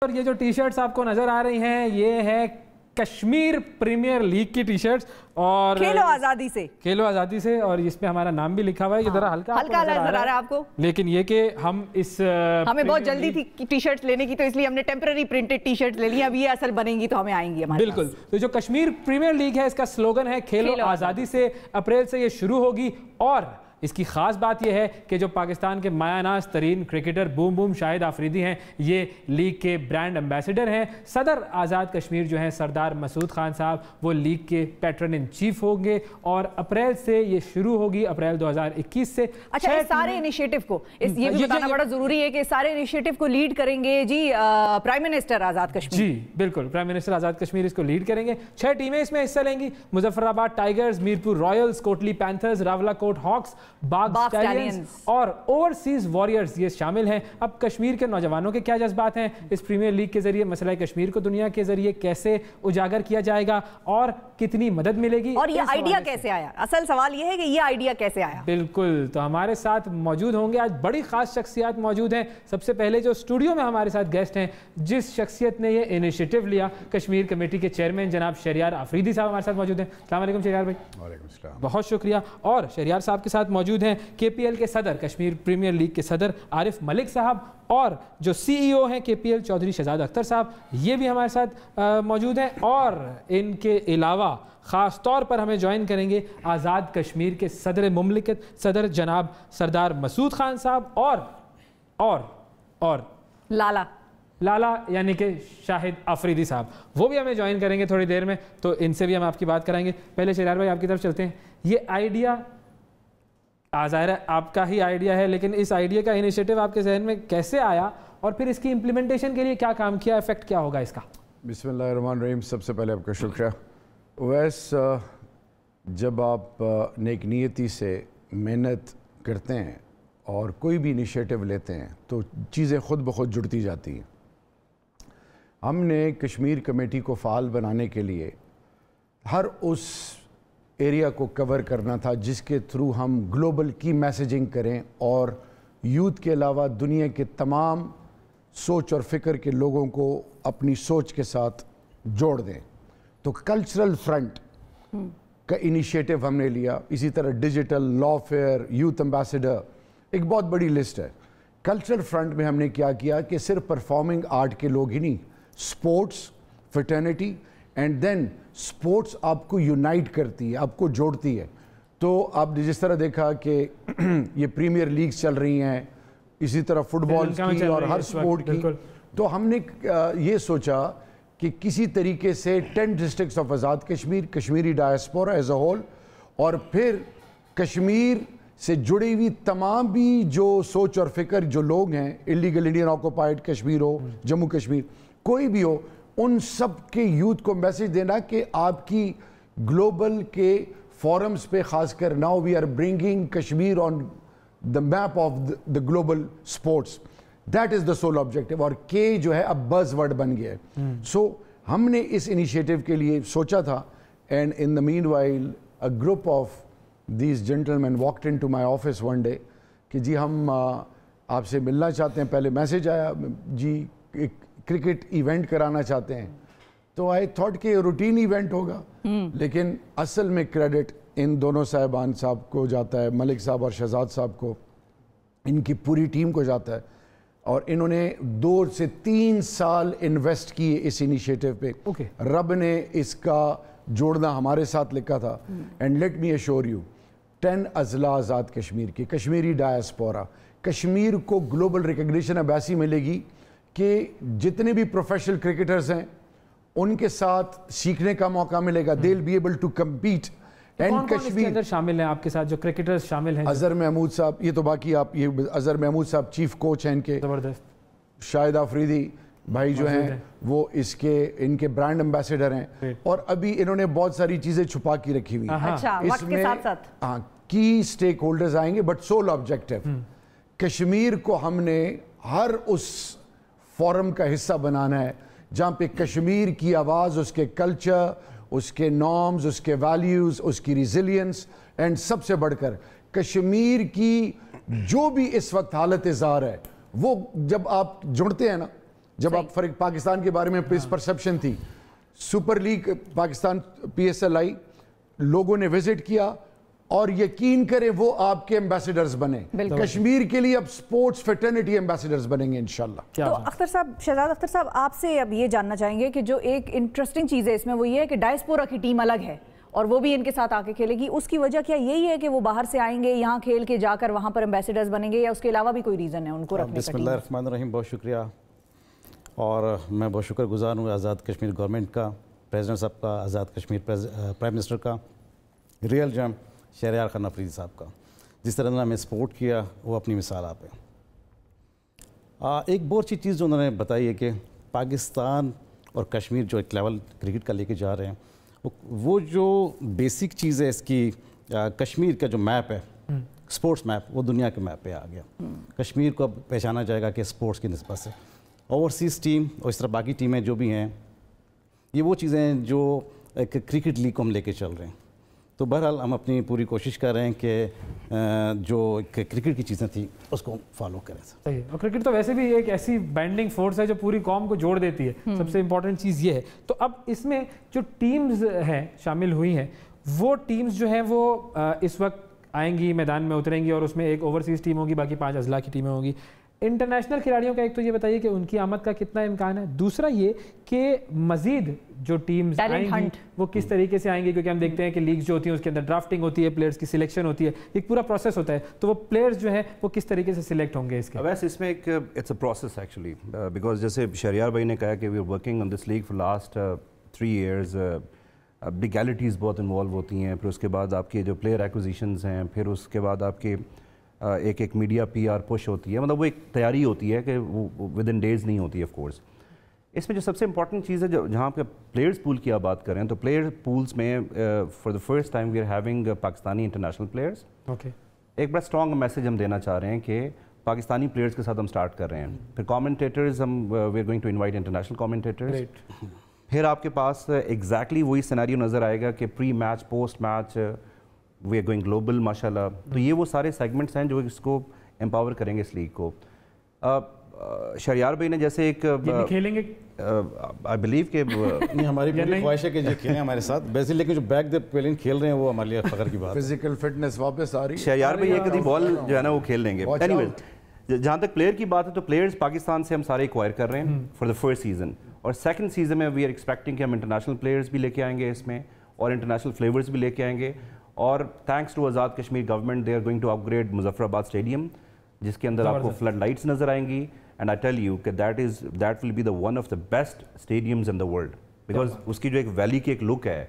اور یہ جو ٹی شرٹس آپ کو نظر آ رہی ہیں یہ ہے کشمیر پریمیئر لیگ کی ٹی شرٹس اور کھیلو آزادی سے، کھیلو آزادی سے، اور اس پہ ہمارا نام بھی لکھا ہوا ہے. یہ ذرا ہلکا نظر آ رہا ہے آپ کو، لیکن یہ کہ ہم اس ہمیں بہت جلدی تھی ٹی شرٹس لینے کی تو اس لیے ہم نے ٹیمپرری پرنٹڈ ٹی شرٹس لے لی. اب یہ اصل بنیں گی تو ہمیں آئیں گی ہمارے بالکل. تو جو کشمیر پریمیئر لیگ ہے اس کا سلوگن ہے کھیلو آزادی سے. اپریل سے یہ شروع ہوگی اور اس کی خاص بات یہ ہے کہ جو پاکستان کے مایہ ناز ترین کرکٹر بوم بوم شاہد آفریدی ہیں یہ لیگ کے برانڈ امبیسڈر ہیں. صدر آزاد کشمیر جو ہیں سردار مسعود خان صاحب وہ لیگ کے پیٹرن ان چیف ہوں گے اور اپریل سے یہ شروع ہوگی، اپریل 2021 سے. اچھا اس سارے انیشیٹو کو یہ بھی بتانا بڑا ضروری ہے کہ سارے انیشیٹو کو لیڈ کریں گے g prime minister Azad Kashmir. جی بالکل، پرائم منسٹر آزاد کشمیر اس کو لیڈ کریں گے. 6 ٹیمیں اس میں حصہ لیں گی: Muzaffarabad Tigers, Mirpur Royals, Kotli Panthers, Rawalakot Hawks, Bagh Stallions اور اوورسیز وارئرز یہ شامل ہیں. اب کشمیر کے نوجوانوں کے کیا جذبات ہیں اس پریمیئر لیگ کے ذریعے، مسئلہ کشمیر کو دنیا کے ذریعے کیسے اجاگر کیا جائے گا اور کتنی مدد ملے گی، اور یہ آئیڈیا کیسے آیا؟ اصل سوال یہ ہے کہ یہ آئیڈیا کیسے آیا. بالکل. تو ہمارے ساتھ موجود ہوں گے آج بڑی خاص شخصیات موجود ہیں. سب سے پہلے جو اسٹوڈیو میں ہمارے ساتھ گیسٹ ہیں، جس شخصیت نے یہ انیشیٹو لیا، کشمیر کمیٹی کے چیئرمین جناب شہریار آفریدی صاحب ہمارے ساتھ موجود ہیں. السلام علیکم شہریار بھائی. وعلیکم السلام. بہت شکریہ. اور شہریار صاحب کے ساتھ موجود ہیں کے پی ایل کے صدر، کشمیر پریمیئر لیگ کے صدر عارف ملک صاحب، اور جو سی ای او ہیں کے پی ایل چودھری شہزاد اختر صاحب یہ بھی ہمارے ساتھ موجود ہیں. اور ان کے علاوہ خاص طور پر ہمیں جوائن کریں گے آزاد کشمیر کے صدر مملکت صدر جناب سردار مسعود خان صاحب اور لالا یعنی کہ شاہد آفریدی صاحب، وہ بھی ہمیں جوائن کریں گے تھوڑی دیر میں. تو ان سے بھی ہم آپ کی بات کرائیں گے. پہلے شہریار بھائی آپ کی طرف چلتے ہیں. یہ آئیڈیا ظاہر ہے آپ کا ہی آئیڈیا ہے، لیکن اس آئیڈیا کا انیشیٹو آپ کے ذہن میں کیسے آیا اور پھر اس کی امپلیمنٹیشن کے لیے کیا کام کیا، ایفیکٹ کیا ہوگا اس کا؟ بسم اللہ الرحمن الرحیم. سب سے پہلے آپ کا شکریہ. جب آپ نیک نیتی سے محنت کرتے ہیں اور کوئی بھی انیشیٹو لیتے ہیں تو چیزیں خود بخود جڑتی جاتی ہیں. ہم نے کشمیر کمیٹی کو فعال بنانے کے لیے ہر اس ایریا کو کور کرنا تھا جس کے تھرو ہم گلوبل کی میسیجنگ کریں اور یوتھ کے علاوہ دنیا کے تمام سوچ اور فکر کے لوگوں کو اپنی سوچ کے ساتھ جوڑ دیں. تو کلچرل فرنٹ کا انیشیٹو ہم نے لیا. اسی طرح ڈیجیٹل، لا فیئر، یوتھ امبیسڈر، ایک بہت بڑی لسٹ ہے. کلچرل فرنٹ میں ہم نے کیا کہ صرف پرفارمنگ آرٹ کے لوگ ہی نہیں، سپورٹس، فٹرنیٹی اینڈ دین سپورٹس آپ کو یونائٹ کرتی ہے، آپ کو جوڑتی ہے. تو آپ نے جس طرح دیکھا کہ یہ پریمیئر لیگز چل رہی ہیں، اسی طرح فٹ بال کی اور ہر سپورٹ کی، تو ہم نے یہ سوچا کہ کسی طریقے سے 10 districts of Azad Kashmir, Kashmiri diaspora as a whole, اور پھر کشمیر سے جڑی ہوئی تمام بھی جو سوچ اور فکر جو لوگ ہیں، انلیگل انڈین آکوپائڈ کشمیر ہو، جموں کشمیر، کوئی بھی ہو، ان سب کے یوتھ کو میسیج دینا کہ آپ کی گلوبل کے فورمز پہ خاص کر now we are bringing Kashmir on the map of the global sports. That is the sole objective. اور کے جو ہے اب بز ورڈ بن گیا ہے. سو ہم نے اس انیشیٹو کے لیے سوچا تھا and in the meanwhile a group of these gentlemen walked into my office one day کہ جی ہم آپ سے ملنا چاہتے ہیں. پہلے میسیج آیا جی ایک کرکٹ ایونٹ کرانا چاہتے ہیں. تو آئی تھاٹ کہ روٹین ایونٹ ہوگا، لیکن اصل میں کریڈٹ ان دونوں صاحبان صاحب کو جاتا ہے، ملک صاحب اور شہزاد صاحب کو، ان کی پوری ٹیم کو جاتا ہے. اور انہوں نے 2 سے 3 سال انویسٹ کیے اس انیشیٹو پہ. رب نے اس کا جوڑنا ہمارے ساتھ لکھا تھا. And let me assure you 10 اضلاع آزاد کشمیر کی، کشمیری ڈائسپورا، کشمیر کو گلوبل ریکگنیشن اب ایسی ملے گی کہ جتنے بھی پروفیشنل کرکٹرز ہیں ان کے ساتھ سیکھنے کا موقع ملے گا. they'll be able to compete. کون کون اس کے اندر شامل ہیں آپ کے ساتھ جو کرکٹرز شامل ہیں؟ اظہر محمود صاحب، یہ تو باقی آپ یہ اظہر محمود صاحب چیف کوچ ہیں ان کے. زبردست. شاہد آفریدی بھائی جو ہیں وہ ان کے برانڈ امبیسڈر ہیں. اور ابھی انہوں نے بہت ساری چیزیں چھپا کی رکھی ہوئی ہیں. اس میں ہاں کی سٹیک ہولڈرز آئیں گے، بٹ سول آبجیکٹیو کشمیر کو ہم نے ہر اس فورم کا حصہ بنانا ہے جہاں پہ کشمیر کی آواز، اس کے کلچر، اس کے نارمز، اس کے ویلیوز، اس کی ریزیلینس، اینڈ سب سے بڑھ کر کشمیر کی جو بھی اس وقت حالت اظہار ہے، وہ جب آپ جڑتے ہیں نا جب آپ پاکستان کے بارے میں پرسپشن تھی, سپر لیگ پاکستان PSL آئی, لوگوں نے وزٹ کیا اور یقین کریں وہ آپ کے ایمبیسیڈرز بنے. کشمیر کے لیے اب سپورٹس فیٹرنٹی ایمبیسیڈرز بنیں گے انشاءاللہ. تو اختر صاحب, شہزاد اختر صاحب, آپ سے اب یہ جاننا چاہیں گے کہ جو ایک انٹرسٹنگ چیز ہے اس میں وہ یہ ہے کہ ڈائسپورا کی ٹیم الگ ہے اور وہ بھی ان کے ساتھ آ کے کھیلے گی. اس کی وجہ کیا یہی ہے کہ وہ باہر سے آئیں گے, یہاں کھیل کے جا کر وہاں پر ایمبیسیڈرز بنیں گے, یا اس کے علاوہ بھی کوئی ریزن ہے ان کو رکھنے کا؟ بسم اللہ الرحمن الرحیم. بہت شکریہ, اور میں بہت شکر گزار ہوں آزاد کشمیر گورنمنٹ کا, پریزیڈنٹ صاحب کا, آزاد کشمیر پرائم منسٹر کا, ریئل جم شہریار خان افریدی صاحب کا, جس طرح ہمیں سپورٹ کیا وہ اپنی مثال آپ ہے. ایک بہت اچھی چیز جو انہوں نے بتائی ہے کہ پاکستان اور کشمیر جو ایک لیول کرکٹ کا لے کے جا رہے ہیں, وہ جو بیسک چیز ہے اس کی, کشمیر کا جو میپ ہے سپورٹس میپ, وہ دنیا کے میپ پہ آ گیا. کشمیر کو اب پہچانا جائے گا کہ سپورٹس کی نسبت سے اوورسیز ٹیم اور اس طرح باقی ٹیمیں جو بھی ہیں, یہ وہ چیزیں ہیں جو ایک کرکٹ لیگ کو ہم لے کے چل رہے ہیں. تو بہرحال ہم اپنی پوری کوشش کر رہے ہیں کہ جو کرکٹ کی چیزیں تھیں اس کو فالو کریں. صحیح, اور کرکٹ تو ویسے بھی ایک ایسی بائنڈنگ فورس ہے جو پوری قوم کو جوڑ دیتی ہے, سب سے امپورٹنٹ چیز یہ ہے. تو اب اس میں جو ٹیمز ہیں شامل ہوئی ہیں, وہ ٹیمز جو ہیں وہ اس وقت آئیں گی, میدان میں اتریں گی, اور اس میں ایک اوورسیز ٹیم ہوگی, باقی 5 اضلاع کی ٹیمیں ہوں گی. انٹرنیشنل کھلاڑیوں کا ایک تو یہ بتائیے کہ ان کی آمد کا کتنا امکان ہے, دوسرا یہ کہ مزید جو ٹیمز آئیں گی وہ کس طریقے سے آئیں گی, کیونکہ ہم دیکھتے ہیں کہ لیگز جو ہوتی ہیں اس کے اندر ڈرافٹنگ ہوتی ہے, پلیئرز کی سلیکشن ہوتی ہے, ایک پورا پروسیس ہوتا ہے, تو وہ پلیئرز جو ہیں وہ کس طریقے سے سلیکٹ ہوں گے اس کے؟ ویسے اس میں ایک it's a process actually, because جیسے شہریار بھائی نے کہا کہ we are working on this league for last 3 years, legalities بہت انوالو ہوتی ہیں, پھر اس کے بعد آپ کے جو پلیئر ایکوزیشنز ہیں, پھر اس کے بعد آپ کے ایک میڈیا PR پش ہوتی ہے, مطلب وہ ایک تیاری ہوتی ہے کہ وہ ود ان ڈیز نہیں ہوتی ہے. آف کورس اس میں جو سب سے امپورٹنٹ چیز ہے, جہاں پہ پلیئرز پول کی آپ بات کریں, تو پلیئر پولز میں for the first time we are having Pakistani international players. ایک بڑا اسٹرانگ میسج ہم دینا چاہ رہے ہیں کہ پاکستانی پلیئرز کے ساتھ ہم اسٹارٹ کر رہے ہیں. پھر کامنٹیٹرز ہم we are going to invite international commentators. پھر آپ کے پاس ایگزیکٹلی وہی سینیریو نظر آئے گا کہ pre match post match we are going global ماشاء اللہ. تو یہ وہ سارے سیگمنٹس ہیں جو اس کو امپاور کریں گے اس لیگ کو. شہریار بھائی نے جیسے ایک کھیلیں گے, آئی بلیو کہ ہماری پوری خواہش ہے کہ جو کھیلیں ہمارے ساتھ, ویسے لیکن جو بیک دے پلنگ کھیل رہے ہیں وہ ہمارے لیے فخر کی بات ہے. فزیکل فٹنس واپس آ رہی ہے. شہریار بھائی ایک بال جو ہے نا وہ کھیل لیں گے. اینی ویز جہاں تک پلیئر کی بات ہے, تو پلیئرز پاکستان سے ہم سارے ایکوائر کر رہے ہیں فار دا فرسٹ سیزن, اور سیکنڈ سیزن میں وی آر ایکسپیکٹنگ کہ ہم انٹرنیشنل پلیئرز بھی لے کے آئیں گے اس میں, اور انٹرنیشنل فلیورز بھی لے کے آئیں گے. اور thanks to Azad Kashmir government they are going to upgrade Muzaffarabad stadium, جس کے اندر آپ کو فلڈ لائٹس نظر آئیں گی. اینڈ آئی ٹیل یو کہ that will be the one of the best stadiums in the world, because اس کی جو ایک ویلی کی ایک لک ہے,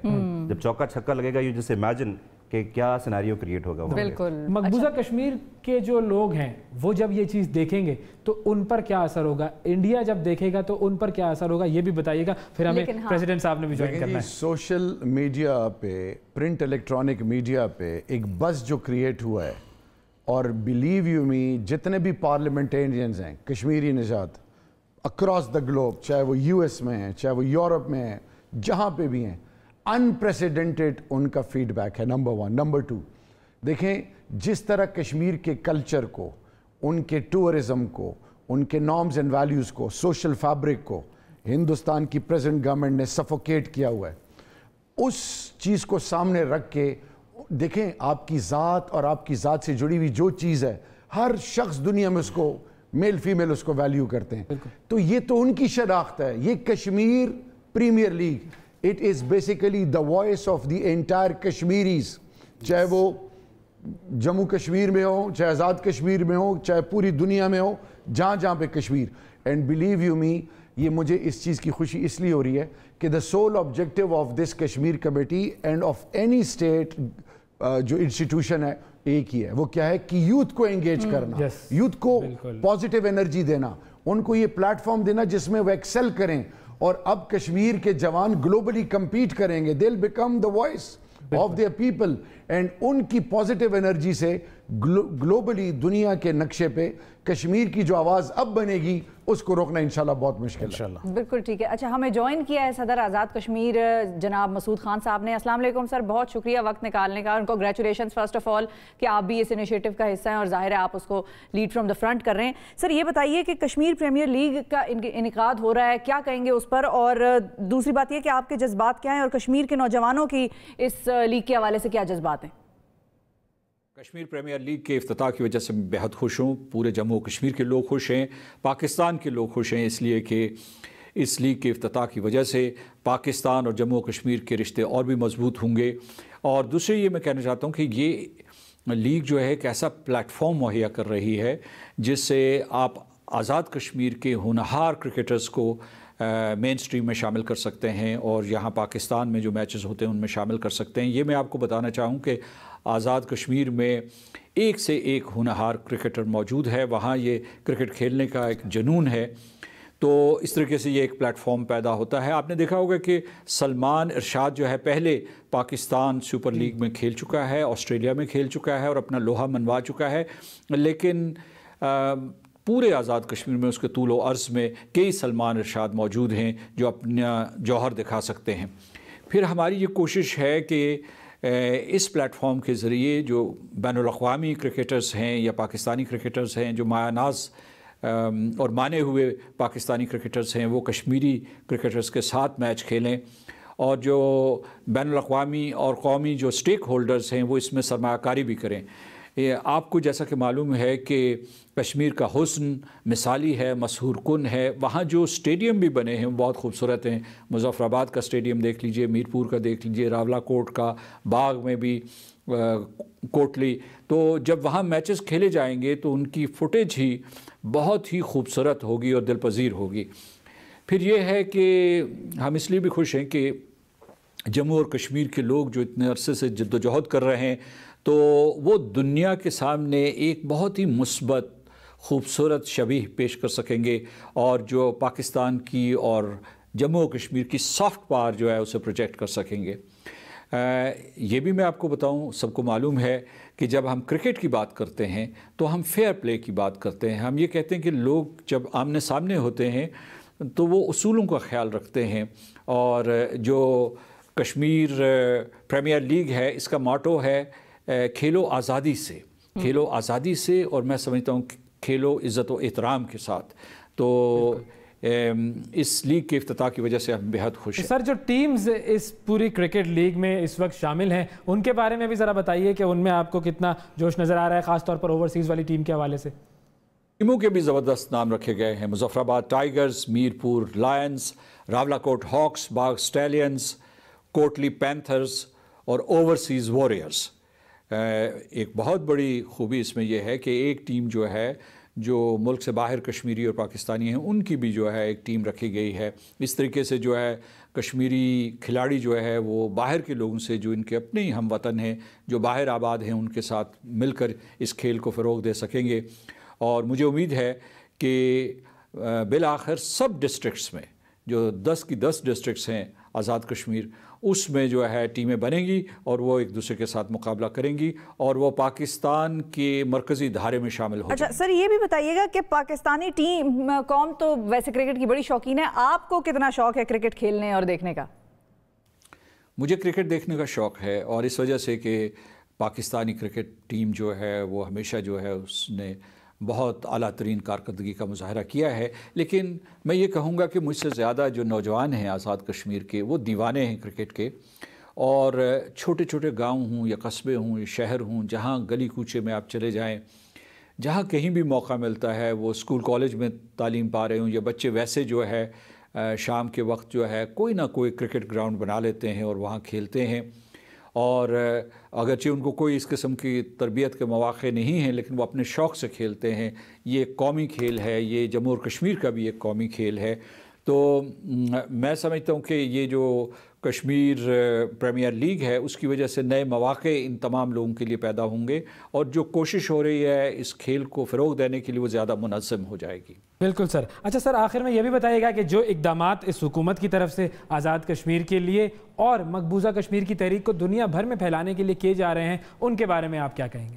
جب چوکا چھکا لگے گا, یو جسٹ امیجن کہ کیا سینیریو کریٹ ہوگا. بالکل. مقبوضہ کشمیر کے جو لوگ ہیں وہ جب یہ چیز دیکھیں گے تو ان پر کیا اثر ہوگا, انڈیا جب دیکھے گا تو ان پر کیا اثر ہوگا, یہ بھی بتائیے گا. پھر ہمیں پریزیڈنٹ صاحب نے بھی جوائن کرنا ہے. سوشل میڈیا پہ, پرنٹ الیکٹرانک میڈیا پہ ایک بز جو کریٹ ہوا ہے, اور بلیو یو می جتنے بھی پارلیمنٹیرینز ہیں کشمیری نژاد اکراس دا گلوب, چاہے وہ US میں ہیں, چاہے وہ یورپ میں ہیں, جہاں پہ بھی ہیں, انپریسیڈنٹڈ ان کا فیڈ بیک ہے. نمبر 1. نمبر 2, دیکھیں جس طرح کشمیر کے کلچر کو, ان کے ٹورزم کو, ان کے نارمز اینڈ ویلیوز کو, سوشل فیبرک کو ہندوستان کی پریزنٹ گورنمنٹ نے سفوکیٹ کیا ہوا ہے, اس چیز کو سامنے رکھ کے دیکھیں آپ کی ذات اور آپ کی ذات سے جڑی ہوئی جو چیز ہے, ہر شخص دنیا میں اس کو, میل فیمیل اس کو ویلیو کرتے ہیں. تو یہ تو ان کی شناخت ہے. یہ Kashmir premier league, it is basically the voice of the entire Kashmiris, چاہے وہ جموں کشمیر میں ہو, چاہے آزاد کشمیر میں ہو, چاہے پوری دنیا میں ہو, جہاں جہاں پہ کشمیر. اینڈ بلیو یو می, یہ مجھے اس چیز کی خوشی اس لیے ہو رہی ہے کہ the sole objective of this Kashmir committee and of any state جو انسٹیٹیوشن ہے ایک ہی ہے. وہ کیا ہے کہ یوتھ کو انگیج کرنا, یوتھ کو پازیٹیو انرجی دینا, ان کو یہ پلیٹ فارم دینا جس میں وہ ایکسل کریں. اور اب کشمیر کے جوان گلوبلی کمپیٹ کریں گے, they'll become the voice of their people, and ان کی پازیٹیو انرجی سے گلوبلی دنیا کے نقشے پہ کشمیر کی جو آواز اب بنے گی اس کو روکنا انشاءاللہ بہت مشکل ہے. بالکل ٹھیک ہے. اچھا ہمیں جوائن کیا ہے صدر آزاد کشمیر جناب مسعود خان صاحب نے. السلام علیکم سر, بہت شکریہ وقت نکالنے کا. ان کو گریچولیشنز فرسٹ آف آل کہ آپ بھی اس انیشیٹو کا حصہ ہیں اور ظاہر ہے آپ اس کو لیڈ فرام دا فرنٹ کر رہے ہیں. سر یہ بتائیے کہ کشمیر پریمیئر لیگ کا انعقاد ہو رہا ہے, کیا کہیں گے اس پر, اور دوسری بات یہ کہ آپ کے جذبات کیا ہیں اور کشمیر کے نوجوانوں کی اس لیگ کے حوالے سے کیا جذبات ہیں؟ کشمیر پریمیئر لیگ کے افتتاح کی وجہ سے میں بہت خوش ہوں. پورے جموں و کشمیر کے لوگ خوش ہیں, پاکستان کے لوگ خوش ہیں, اس لیے کہ اس لیگ کے افتتاح کی وجہ سے پاکستان اور جموں و کشمیر کے رشتے اور بھی مضبوط ہوں گے. اور دوسرے یہ میں کہنا چاہتا ہوں کہ یہ لیگ جو ہے ایک ایسا پلیٹ فارم مہیا کر رہی ہے جس سے آپ آزاد کشمیر کے ہونہار کرکٹرز کو مین سٹریم میں شامل کر سکتے ہیں اور یہاں پاکستان میں جو میچز ہوتے ہیں ان میں شامل کر سکتے ہیں. یہ میں آپ کو بتانا چاہوں کہ آزاد کشمیر میں ایک سے ایک ہونہار کرکٹر موجود ہے, وہاں یہ کرکٹ کھیلنے کا ایک جنون ہے. تو اس طریقے سے یہ ایک پلیٹ فارم پیدا ہوتا ہے. آپ نے دیکھا ہوگا کہ سلمان ارشاد جو ہے پہلے پاکستان سپر لیگ میں کھیل چکا ہے, آسٹریلیا میں کھیل چکا ہے اور اپنا لوہا منوا چکا ہے, لیکن پورے آزاد کشمیر میں اس کے طول و عرض میں کئی سلمان ارشاد موجود ہیں جو اپنا جوہر دکھا سکتے ہیں. پھر ہماری یہ کوشش ہے کہ اس پلیٹ فارم کے ذریعے جو بین الاقوامی کرکٹرز ہیں یا پاکستانی کرکٹرز ہیں جو مایہ ناز اور مانے ہوئے پاکستانی کرکٹرز ہیں وہ کشمیری کرکٹرز کے ساتھ میچ کھیلیں, اور جو بین الاقوامی اور قومی جو سٹیک ہولڈرز ہیں وہ اس میں سرمایہ کاری بھی کریں. آپ کو جیسا کہ معلوم ہے کہ کشمیر کا حسن مثالی ہے, مسحور کن ہے. وہاں جو اسٹیڈیم بھی بنے ہیں وہ بہت خوبصورت ہیں. مظفر آباد کا اسٹیڈیم دیکھ لیجئے, میرپور کا دیکھ لیجئے, راولا کوٹ کا, باغ میں بھی کوٹلی. تو جب وہاں میچز کھیلے جائیں گے تو ان کی فوٹیج ہی بہت ہی خوبصورت ہوگی اور دل پذیر ہوگی. پھر یہ ہے کہ ہم اس لیے بھی خوش ہیں کہ جموں اور کشمیر کے لوگ جو اتنے عرصے سے جد و جہد کر رہے ہیں تو وہ دنیا کے سامنے ایک بہت ہی مثبت خوبصورت شبیہ پیش کر سکیں گے, اور جو پاکستان کی اور جموں و کشمیر کی سافٹ پاور جو ہے اسے پروجیکٹ کر سکیں گے. یہ بھی میں آپ کو بتاؤں, سب کو معلوم ہے کہ جب ہم کرکٹ کی بات کرتے ہیں تو ہم فیئر پلے کی بات کرتے ہیں. ہم یہ کہتے ہیں کہ لوگ جب آمنے سامنے ہوتے ہیں تو وہ اصولوں کا خیال رکھتے ہیں, اور جو کشمیر پریمیئر لیگ ہے اس کا ماٹو ہے کھیلو آزادی سے, کھیلو آزادی سے, اور میں سمجھتا ہوں کھیلو عزت و احترام کے ساتھ. تو اس لیگ کے افتتاح کی وجہ سے ہم بہت خوش ہیں. سر جو ٹیمز اس پوری کرکٹ لیگ میں اس وقت شامل ہیں ان کے بارے میں بھی ذرا بتائیے کہ ان میں آپ کو کتنا جوش نظر آ رہا ہے, خاص طور پر اوورسیز والی ٹیم کے حوالے سے. ٹیموں کے بھی زبردست نام رکھے گئے ہیں. مظفر آباد ٹائیگرز, میرپور لائنز, راولا کوٹ ہاکس, باغ اسٹیلینز, کوٹلی پینتھرز اور اوورسیز وارریئرز. ایک بہت بڑی خوبی اس میں یہ ہے کہ ایک ٹیم جو ہے جو ملک سے باہر کشمیری اور پاکستانی ہیں ان کی بھی جو ہے ایک ٹیم رکھی گئی ہے. اس طریقے سے جو ہے کشمیری کھلاڑی جو ہے وہ باہر کے لوگوں سے جو ان کے اپنے ہی ہم وطن ہیں جو باہر آباد ہیں ان کے ساتھ مل کر اس کھیل کو فروغ دے سکیں گے. اور مجھے امید ہے کہ بالآخر سب ڈسٹرکٹس میں جو 10 کی 10 ڈسٹرکٹس ہیں آزاد کشمیر اس میں جو ہے ٹیمیں بنیں گی اور وہ ایک دوسرے کے ساتھ مقابلہ کریں گی اور وہ پاکستان کے مرکزی دھارے میں شامل ہو. اچھا سر یہ بھی بتائیے گا کہ پاکستانی ٹیم قوم تو ویسے کرکٹ کی بڑی شوقین ہے, آپ کو کتنا شوق ہے کرکٹ کھیلنے اور دیکھنے کا؟ مجھے کرکٹ دیکھنے کا شوق ہے اور اس وجہ سے کہ پاکستانی کرکٹ ٹیم جو ہے وہ ہمیشہ جو ہے اس نے بہت اعلیٰ ترین کارکردگی کا مظاہرہ کیا ہے. لیکن میں یہ کہوں گا کہ مجھ سے زیادہ جو نوجوان ہیں آزاد کشمیر کے وہ دیوانے ہیں کرکٹ کے, اور چھوٹے چھوٹے گاؤں ہوں یا قصبے ہوں یا شہر ہوں, جہاں گلی کوچے میں آپ چلے جائیں, جہاں کہیں بھی موقع ملتا ہے, وہ اسکول کالج میں تعلیم پا رہے ہوں یا بچے ویسے جو ہے شام کے وقت جو ہے کوئی نہ کوئی کرکٹ گراؤنڈ بنا لیتے ہیں اور وہاں کھیلتے ہیں. اور اگرچہ ان کو کوئی اس قسم کی تربیت کے مواقع نہیں ہیں لیکن وہ اپنے شوق سے کھیلتے ہیں. یہ ایک قومی کھیل ہے, یہ جموں اور کشمیر کا بھی ایک قومی کھیل ہے. تو میں سمجھتا ہوں کہ یہ جو کشمیر پریمیئر لیگ ہے اس کی وجہ سے نئے مواقع ان تمام لوگوں کے لیے پیدا ہوں گے اور جو کوشش ہو رہی ہے اس کھیل کو فروغ دینے کے لیے وہ زیادہ منظم ہو جائے گی. بالکل سر. اچھا سر آخر میں یہ بھی بتائیے گا کہ جو اقدامات اس حکومت کی طرف سے آزاد کشمیر کے لیے اور مقبوضہ کشمیر کی تحریک کو دنیا بھر میں پھیلانے کے لیے کیے جا رہے ہیں ان کے بارے میں آپ کیا کہیں گے؟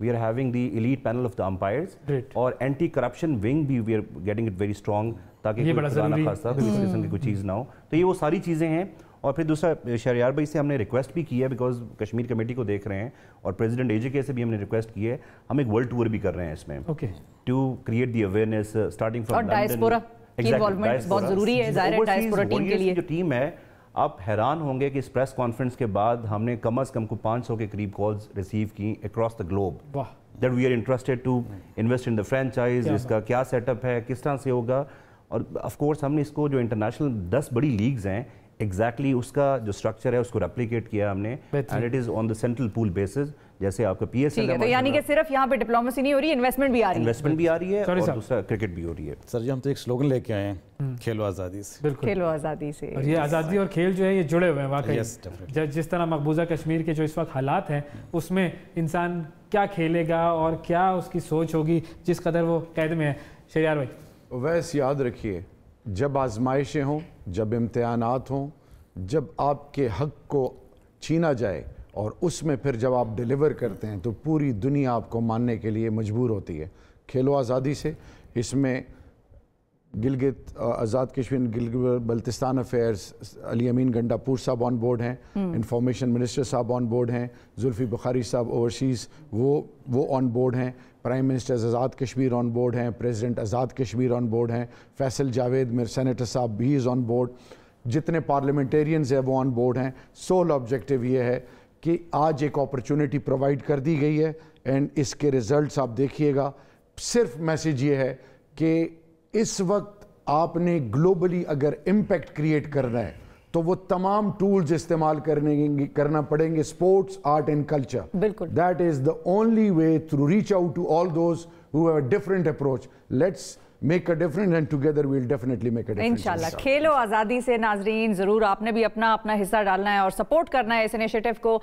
we are having the elite panel of the umpires Great. اور اینٹی کرپشن ونگ بھی we are getting it very strong تاکہ کوئی خدا نہ خاصا کسی قسم کی کوئی چیز نہ ہو. تو یہ وہ ساری چیزیں ہیں. اور پھر دوسرا شہریار بھائی سے ہم نے ریکویسٹ بھی کی ہے بیکاز کشمیر کمیٹی کو دیکھ رہے ہیں اور پریزیڈنٹ AJK سے بھی ہم نے ریکویسٹ کی ہے. ہم ایک ورلڈ ٹور بھی کر رہے ہیں اس میں to create the awareness starting from London. اور ڈائسپورا کی انوالومنٹ بہت ضروری ہے ظاہر ہے ڈائسپورا ٹیم کے لیے. جو ٹیم ہے آپ حیران ہوں گے کہ اس پریس کانفرنس کے بعد ہم نے کم از کم 500 کے قریب کالز ریسیو کی across the globe that we are interested to invest in the franchise. اس کا کیا سیٹ اپ ہے, کس طرح سے ہوگا. اور آف کورس ہم نے اس کو جو انٹرنیشنل 10 بڑی لیگز ہیں ایگزیکٹلی اس کا جو اسٹرکچر ہے اس کو ریپلیکیٹ کیا ہم نے and it is on the central pool bases. جیسے آپ کا PSL ہے, یعنی کہ صرف یہاں پہ ڈپلومیسی نہیں ہو رہی, انویسٹمنٹ بھی آ رہی ہے اور دوسرا کرکٹ بھی ہو رہی ہے. سر جی ہم تو ایک سلوگن لے کے آئے ہیں, کھیلو آزادی سے. بالکل کھیلو آزادی سے. اور یہ آزادی اور کھیل جو ہے یہ جڑے ہوئے ہیں واقعی. جس طرح مقبوضہ کشمیر کے جو اس وقت حالات ہیں اس میں انسان کیا کھیلے گا اور کیا اس کی سوچ ہوگی جس قدر وہ قید میں ہے. شہریار بھائی ویسے یاد رکھیے جب آزمائشیں ہوں, جب امتحانات ہوں, جب آپ کے حق کو چھینا جائے اور اس میں پھر جب آپ ڈیلیور کرتے ہیں تو پوری دنیا آپ کو ماننے کے لیے مجبور ہوتی ہے. کھیلو آزادی سے اس میں Gilgit Azad Kashmir Gilgit Baltistan affairs Ali Amin Gandapur sahab on board ہیں, information minister sahab on board ہیں, زلفی بخاری صاحب اوورسیز وہ آن بورڈ ہیں, prime minister Azad Kashmir on board ہیں, president Azad Kashmir on board ہیں, فیصل جاوید میرے سینیٹر صاحب بھی از آن بورڈ, جتنے پارلیمنٹیرینز ہیں وہ آن بورڈ ہیں. سول آبجیکٹیو یہ ہے کہ آج ایک اپرچونٹی پرووائڈ کر دی گئی ہے اینڈ اس کے ریزلٹس آپ دیکھیے گا. صرف میسیج یہ ہے کہ اس وقت آپ نے گلوبلی اگر امپیکٹ کریٹ کرنا ہے تو وہ تمام ٹولز استعمال کرنا پڑیں گے, اسپورٹس, آرٹ اینڈ کلچر. بالکل that is the only way to reach out to all those who have a different approach. Let's make a difference and together we'll definitely make a difference. انشاءاللہ کھیلو آزادی سے ناظرین ضرور آپ نے بھی اپنا حصہ ڈالنا ہے اور سپورٹ کرنا ہے اس انیشیٹو کو.